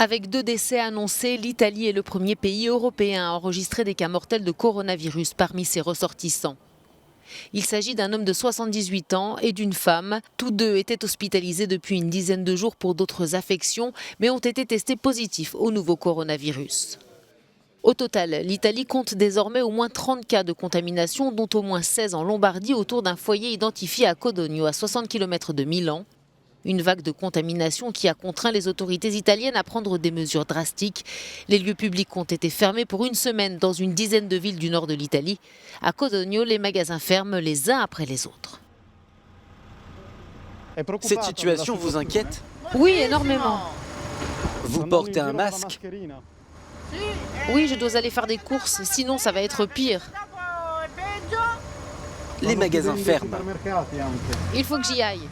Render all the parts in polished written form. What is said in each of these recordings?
Avec 2 décès annoncés, l'Italie est le premier pays européen à enregistrer des cas mortels de coronavirus parmi ses ressortissants. Il s'agit d'un homme de 78 ans et d'une femme. Tous deux étaient hospitalisés depuis une dizaine de jours pour d'autres affections, mais ont été testés positifs au nouveau coronavirus. Au total, l'Italie compte désormais au moins 30 cas de contamination, dont au moins 16 en Lombardie, autour d'un foyer identifié à Codogno, à 60 km de Milan. Une vague de contamination qui a contraint les autorités italiennes à prendre des mesures drastiques. Les lieux publics ont été fermés pour une semaine dans une dizaine de villes du nord de l'Italie. À Codogno, les magasins ferment les uns après les autres. Cette situation vous inquiète? Oui, énormément. Vous portez un masque? Oui, je dois aller faire des courses, sinon ça va être pire. Les magasins ferment. Il faut que j'y aille.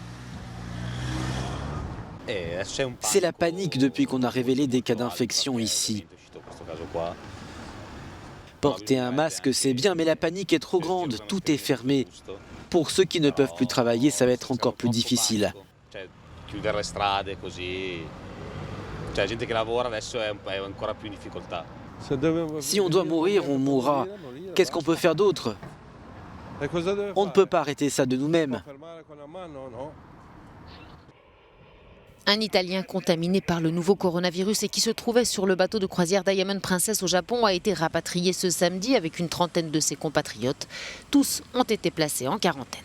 C'est la panique depuis qu'on a révélé des cas d'infection ici. Porter un masque, c'est bien, mais la panique est trop grande, tout est fermé. Pour ceux qui ne peuvent plus travailler, ça va être encore plus difficile. Si on doit mourir, on mourra. Qu'est-ce qu'on peut faire d'autre? On ne peut pas arrêter ça de nous-mêmes. Un Italien contaminé par le nouveau coronavirus et qui se trouvait sur le bateau de croisière Diamond Princess au Japon a été rapatrié ce samedi avec une trentaine de ses compatriotes. Tous ont été placés en quarantaine.